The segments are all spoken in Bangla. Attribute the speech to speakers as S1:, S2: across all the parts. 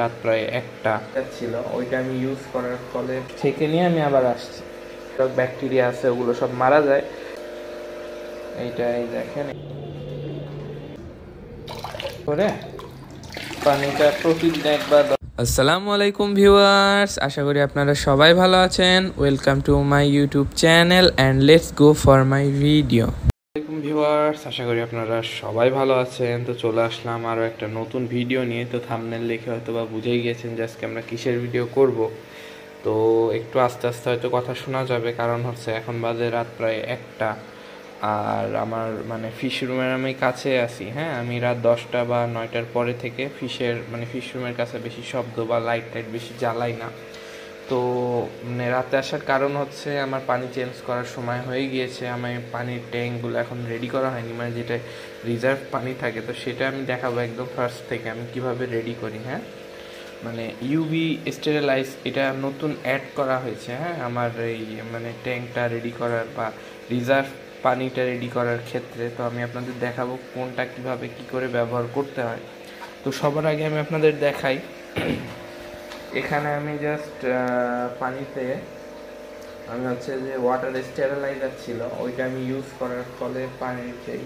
S1: রাত প্রায় 1টা ছিল, ওইটা আমি ইউজ করার ফলে ছেঁকে নিয়ে আমি আবার আসছি। ব্যাকটেরিয়া আছে ওগুলো সব মারা যায়। এইটাই দেখেন করে পানিটা প্রতিদিন একবার। আসসালামু আলাইকুম ভিউয়ার্স, আশা করি আপনারা সবাই ভালো আছেন। Welcome to my YouTube channel and let's go for my video. আসসালামু ভিউয়ার্স, আশা করি আপনারা সবাই ভালো আছেন। তো চলে আসলাম আরও একটা নতুন ভিডিও নিয়ে। তো থাম্বনেল দেখে হয়তো বা বুঝেই গিয়েছেন যে আজকে আমরা কিসের ভিডিও করব। তো একটু আস্তে আস্তে হয়তো কথা শোনা যাবে, কারণ হচ্ছে এখন বাজে রাত প্রায় 1টা। আর আমার মানে ফিশ রুমের আমি কাছে আছি। হ্যাঁ, আমি রাত 10টা বা 9টার পরে থেকে ফিশ রুমের কাছে বেশি শব্দ বা লাইট টাইট বেশি জ্বালাই না। তো মানে রাতে আসার কারণ হচ্ছে আমার পানি চেঞ্জ করার সময় হয়ে গিয়েছে। আমি পানির ট্যাঙ্কগুলো এখন রেডি করা হয়নি, মানে যেটা রিজার্ভ পানি থাকে, তো সেটা আমি দেখাবো একদম ফার্স্ট থেকে আমি কিভাবে রেডি করি। হ্যাঁ, মানে ইউভি স্টেরিলাইজ এটা নতুন অ্যাড করা হয়েছে। হ্যাঁ, আমার এই মানে ট্যাঙ্কটা রেডি করার বা রিজার্ভ পানিটা রেডি করার ক্ষেত্রে। তো আমি আপনাদের দেখাবো কোনটা কিভাবে কি করে ব্যবহার করতে হয়। তো সবার আগে আমি আপনাদের দেখাই, এখানে আমি জাস্ট পানিতে আমি হচ্ছে যে ওয়াটার স্টেরিলাইজার ছিল ওইটা আমি ইউজ করার ফলে পানির যেই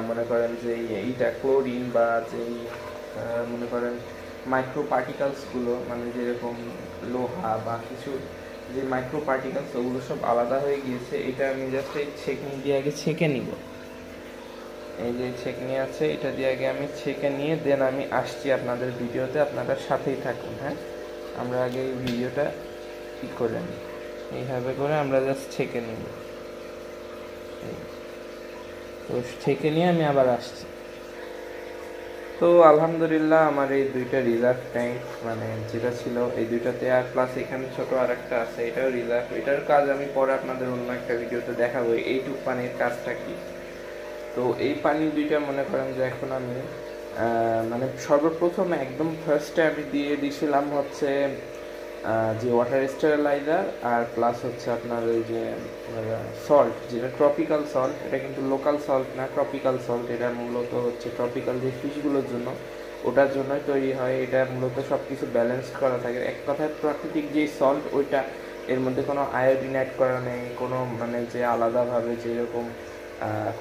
S1: মনে করেন যে এইটা ক্লোরিন বা যেই মনে করেন মাইক্রো পার্টিকেলসগুলো, মানে যেরকম লোহা বা কিছু যে মাইক্রো পার্টিকেলস ওগুলো সব আলাদা হয়ে গিয়েছে। এটা আমি জাস্ট এই ছেঁকনি দিয়ে আগে ছেঁকে নিব। এই যে ছেঁকনি আছে, এটা দিয়ে আগে আমি ছেঁকে নিয়ে দেন আমি আসছি আপনাদের ভিডিওতে, আপনারা সাথেই থাকুন। হ্যাঁ, আমরা আগে এই ভিডিওটা ই করে নিই। এইভাবে করে আমরা জাস্ট ছেঁকে নিব। তো ছেঁকে নিয়ে আমি আবার আসছি। তো আলহামদুলিল্লাহ আমার এই দুইটা রিজার্ভ ট্যাঙ্ক, মানে যেটা ছিল এই দুইটাতে, আর প্লাস এখানে ছোট আর একটা আছে, এটাও রিজার্ভ। এটার কাজ আমি পরে আপনাদের অন্য একটা ভিডিওতে দেখাবো এইটুক পানির কাজটা কি। তো এই পানি দুইটা মনে করেন যে এখন আমি মানে সর্বপ্রথম একদম ফার্স্টে আমি দিয়ে দিয়েছিলাম হচ্ছে যে ওয়াটার স্টেরিলাইজার, আর প্লাস হচ্ছে আপনার ওই যে সল্ট, যেটা ট্রপিক্যাল সল্ট। এটা কিন্তু লোকাল সল্ট না, ট্রপিক্যাল সল্ট। এটা মূলত হচ্ছে ট্রপিক্যাল যে ফিশগুলোর জন্য, ওটার জন্যই তৈরি হয়। এটা মূলত সব কিছু ব্যালেন্স করা থাকে। এক কথায় প্রাকৃতিক যে সল্ট ওইটা, এর মধ্যে কোনো আয়োডিন অ্যাড করা নেই, কোনো মানে যে আলাদাভাবে যেরকম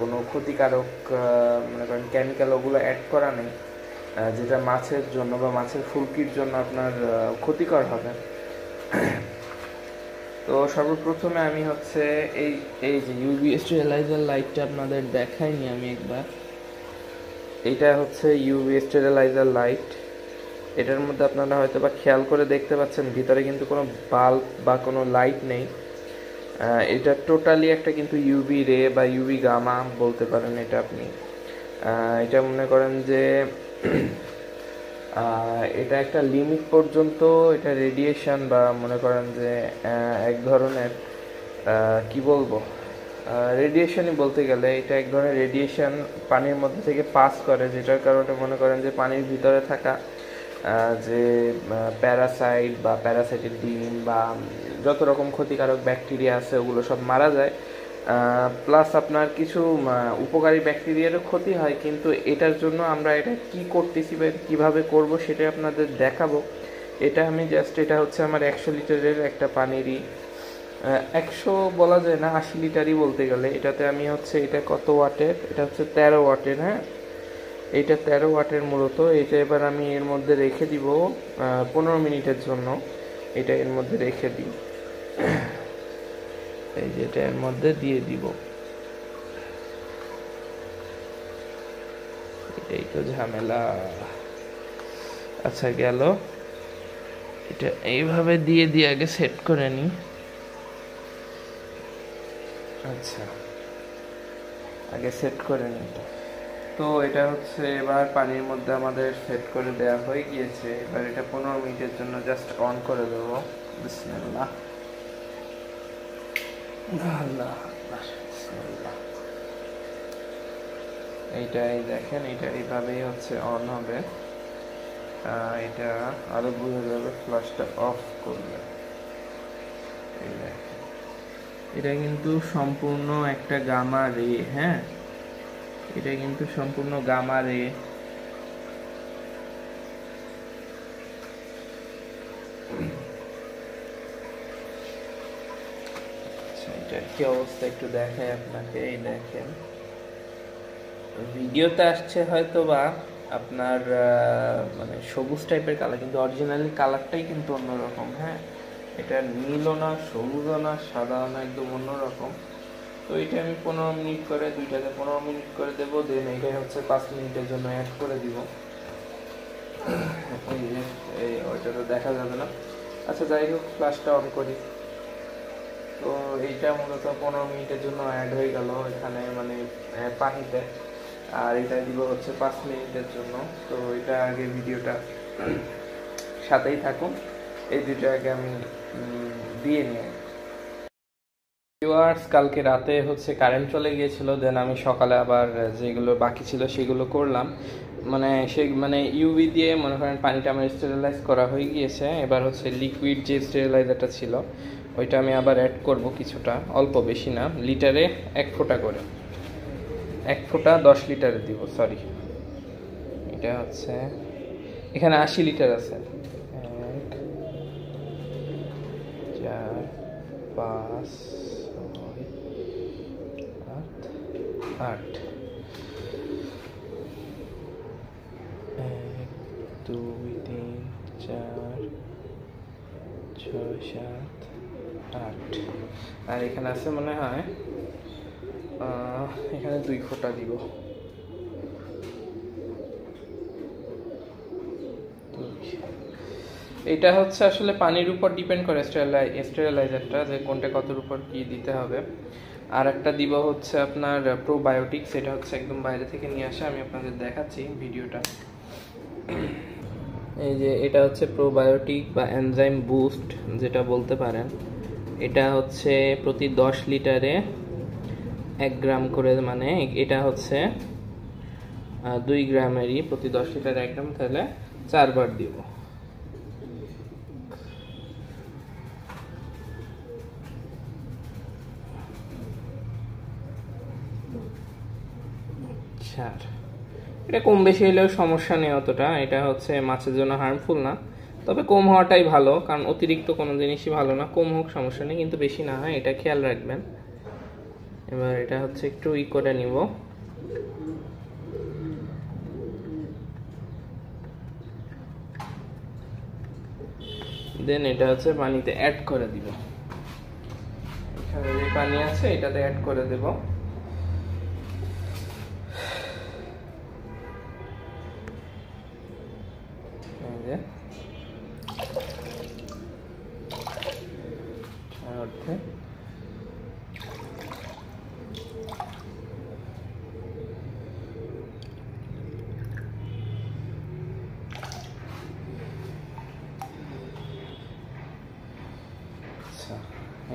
S1: কোনো ক্ষতিকারক মনে করেন কেমিক্যাল ওগুলো অ্যাড করা নেই, যেটা মাছের জন্য বা মাছের ফুলকির জন্য আপনার ক্ষতিকর হবে। তো সর্বপ্রথমে আমি হচ্ছে এই এই যে ইউভি স্টেরিলাইজার লাইটটা আপনাদের দেখাইনি আমি একবার। এইটা হচ্ছে ইউভি স্টেরিলাইজার লাইট। এটার মধ্যে আপনারা হয়তো বা খেয়াল করে দেখতে পাচ্ছেন ভিতরে কিন্তু কোনো বাল্ব বা কোনো লাইট নেই। এটা টোটালি একটা কিন্তু ইউভি রে বা ইউভি গামা বলতে পারেন এটা আপনি। এটা মনে করেন যে এটা একটা লিমিট পর্যন্ত এটা রেডিয়েশন বা মনে করেন যে এক ধরনের কি বলবো, রেডিয়েশনই বলতে গেলে এটা এক ধরনের রেডিয়েশন পানির মধ্যে থেকে পাস করে, যেটার কারণে মনে করেন যে পানির ভিতরে থাকা যে প্যারাসাইট বা প্যারাসাইটের ডিম বা যত রকম ক্ষতিকারক ব্যাকটেরিয়া আছে ওগুলো সব মারা যায়। প্লাস আপনার কিছু উপকারী ব্যাকটেরিয়ারও ক্ষতি হয়। কিন্তু এটার জন্য আমরা এটা কি করতেছি বা কীভাবে করব সেটাই আপনাদের দেখাবো। এটা আমি জাস্ট, এটা হচ্ছে আমার 100 লিটারের একটা পানিরই, 100 বলা যায় না, 80 লিটারই বলতে গেলে। এটাতে আমি হচ্ছে, এটা কত ওয়াটের, এটা হচ্ছে 13 ওয়াটের। হ্যাঁ, এইটা 13 ওয়াটের মূলত। এটা এবার আমি এর মধ্যে রেখে দিব 15 মিনিটের জন্য। এটা এর মধ্যে রেখে দিই, এই যে এটা এর মধ্যে দিয়ে দিব। এটাই তো ঝামেলা। আচ্ছা গেল, এটা এইভাবে দিয়ে দিয়ে আগে সেট করে নিই। আচ্ছা, আগে সেট করে নিই এটা। তো এটা হচ্ছে এবার পানির মধ্যে আমাদের সেট করে দেওয়া হয়ে গিয়েছে। এবার এটা 15 মিনিটের জন্য জাস্ট অন করে দেবো। বিসমিল্লাহ, আল্লাহ, বিসমিল্লাহ। এইটাই দেখেন, এটা এইভাবেই হচ্ছে অন হবে। এটা আরো বোঝা যাবে ফ্ল্যাশটা অফ করলে। এই দেখেন, এটা কিন্তু সম্পূর্ণ একটা গামা রে। হ্যাঁ, এটা কিন্তু সম্পূর্ণ গামা রে। এটার কি অবস্থা একটু দেখাই আপনাকে। এই দেখেন, ভিডিওতে আসছে হয়তো বা আপনার মানে সবুজ টাইপের কালার, কিন্তু অরিজিনালি কালারটাই কিন্তু অন্যরকম। হ্যাঁ, এটা নীলও না, সবুজও না, সাদাও না, একদম অন্যরকম। তো এটা আমি 15 মিনিট করে, দুইটাতে 15 মিনিট করে দেবো। দেন এটা হচ্ছে 5 মিনিটের জন্য অ্যাড করে দিব। এই ওইটা তো দেখা যাবে না। আচ্ছা যাই হোক, ফ্ল্যাশটা অন করি। তো এইটা মূলত 15 মিনিটের জন্য অ্যাড হয়ে গেল এখানে, মানে পানিতে। আর এটা দিব হচ্ছে 5 মিনিটের জন্য। তো এটা আগে ভিডিওটা সাথেই থাকুন, এই দুটো আগে আমি দিয়ে নিই। ভিউয়ার্স, কালকে রাতে হচ্ছে কারেন্ট চলে গিয়েছিল। দেন আমি সকালে আবার যেগুলো বাকি ছিল সেগুলো করলাম। মানে ইউভি দিয়ে মনে করেন পানিটা আমার স্টেরিলাইজ করা হয়ে গিয়েছে। এবার হচ্ছে লিকুইড যে স্টেরিলাইজারটা ছিল ওইটা আমি আবার অ্যাড করব কিছুটা, অল্প, বেশি না। লিটারে 1 ফোঁটা করে, 1 ফোঁটা 10 লিটারে দিব। সরি, এটা হচ্ছে এখানে 80 লিটার আছে। 1 4 5 8 1 2 3 4 6 7 8। আর এখানে আছে মনে হয় এখানে 2 ফোঁটা দিব। এটা হচ্ছে আসলে পানির উপর ডিপেন্ড করে স্টেরিলাইজারটা, যে কোনটা কতর উপর কি দিতে হবে। আর একটা দিব হচ্ছে আপনার প্রোবায়োটিক্স, এটা হচ্ছে একদম বাইরে থেকে নিয়ে আসা। আমি আপনাদের দেখাচ্ছি ভিডিওটা। এই যে এটা হচ্ছে প্রোবায়োটিক বা এনজাইম বুস্ট যেটা বলতে পারেন। এটা হচ্ছে প্রতি 10 লিটারে 1 গ্রাম করে, মানে এটা হচ্ছে 2 গ্রামেরই, প্রতি 10 লিটারে 1 গ্রাম, তাহলে 4 বার দিব। এটা কম বেশি হলেও সমস্যা নেই অতটা, এটা হচ্ছে মাছের জন্য হার্মফুল না। তবে কম হওয়াটাই ভালো, কারণ অতিরিক্ত কোনো জিনিসই ভালো না। কম হোক সমস্যা নেই, কিন্তু বেশি না হয়, এটা খেয়াল রাখবেন। এবার এটা হচ্ছে একটু করে নিব। দেন এটা হচ্ছে পানিতে অ্যাড করে দিব। এখানে যে পানি আছে এটাতে অ্যাড করে দেব।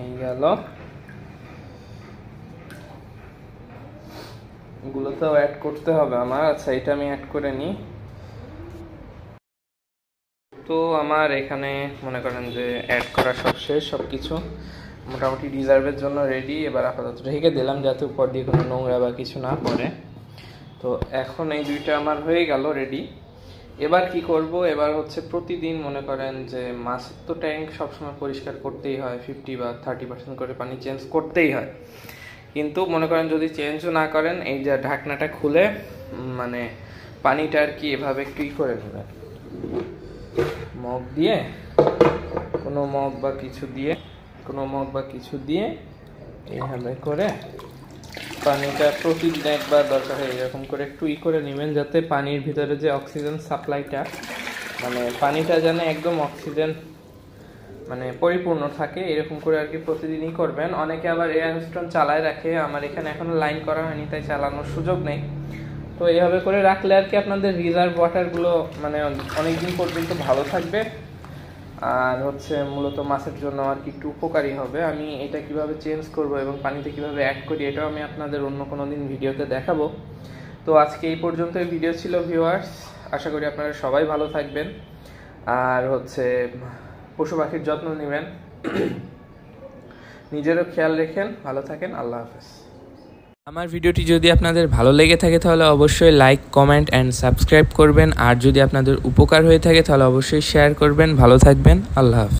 S1: এই গেল, এগুলোতেও অ্যাড করতে হবে আমার। আচ্ছা, এটা আমি অ্যাড করে নিই। তো আমার এখানে মনে করেন যে অ্যাড করা সব শেষ, সব কিছু মোটামুটি রিজার্ভের জন্য রেডি। এবার আপাতত ঢেকে দিলাম যাতে উপর দিয়ে কোনো নোংরা বা কিছু না পড়ে। তো এখন এই দুইটা আমার হয়ে গেল রেডি। এবার কি করব, এবার হচ্ছে প্রতিদিন মনে করেন যে মাছের তো ট্যাঙ্ক সবসময় পরিষ্কার করতেই হয়, 50 বা 30% করে পানি চেঞ্জ করতেই হয়। কিন্তু মনে করেন যদি চেঞ্জও না করেন, এই যে ঢাকনাটা খুলে মানে পানিটা আর কি এভাবে একটু করে নেবেন, মগ দিয়ে, কোনো মগ বা কিছু দিয়ে এইভাবে করে পানিটা প্রতিদিন একবার দরকার হয় এরকম করে একটু করে নেবেন, যাতে পানির ভিতরে যে অক্সিজেন সাপ্লাইটা, মানে পানিটা যেন একদম অক্সিজেন মানে পরিপূর্ণ থাকে, এরকম করে আর কি প্রতিদিনই করবেন। অনেকে আবার এয়ার স্টোন চালায় রাখে, আমার এখানে এখনো লাইন করা হয়নি তাই চালানোর সুযোগ নেই। তো এইভাবে করে রাখলে আর কি আপনাদের রিজার্ভ ওয়াটারগুলো মানে অনেকদিন পর্যন্ত ভালো থাকবে। আর হচ্ছে মূলত মাছের জন্য আর কি একটু উপকারী হবে। আমি এটা কিভাবে চেঞ্জ করব এবং পানিতে কিভাবে অ্যাড করি এটাও আমি আপনাদের অন্য কোনো দিন ভিডিওতে দেখাবো। তো আজকে এই পর্যন্তই ভিডিও ছিল ভিউয়ার্স। আশা করি আপনারা সবাই ভালো থাকবেন, আর হচ্ছে পশু পাখির যত্ন নেবেন, নিজেরও খেয়াল রেখেন, ভালো থাকেন। আল্লাহ হাফেজ। আমার ভিডিওটি যদি আপনাদের ভালো লেগে থাকে তাহলে অবশ্যই লাইক, কমেন্ট অ্যান্ড সাবস্ক্রাইব করবেন। আর যদি আপনাদের উপকার হয়ে থাকে তাহলে অবশ্যই শেয়ার করবেন। ভালো থাকবেন। আল্লাহ হাফেজ।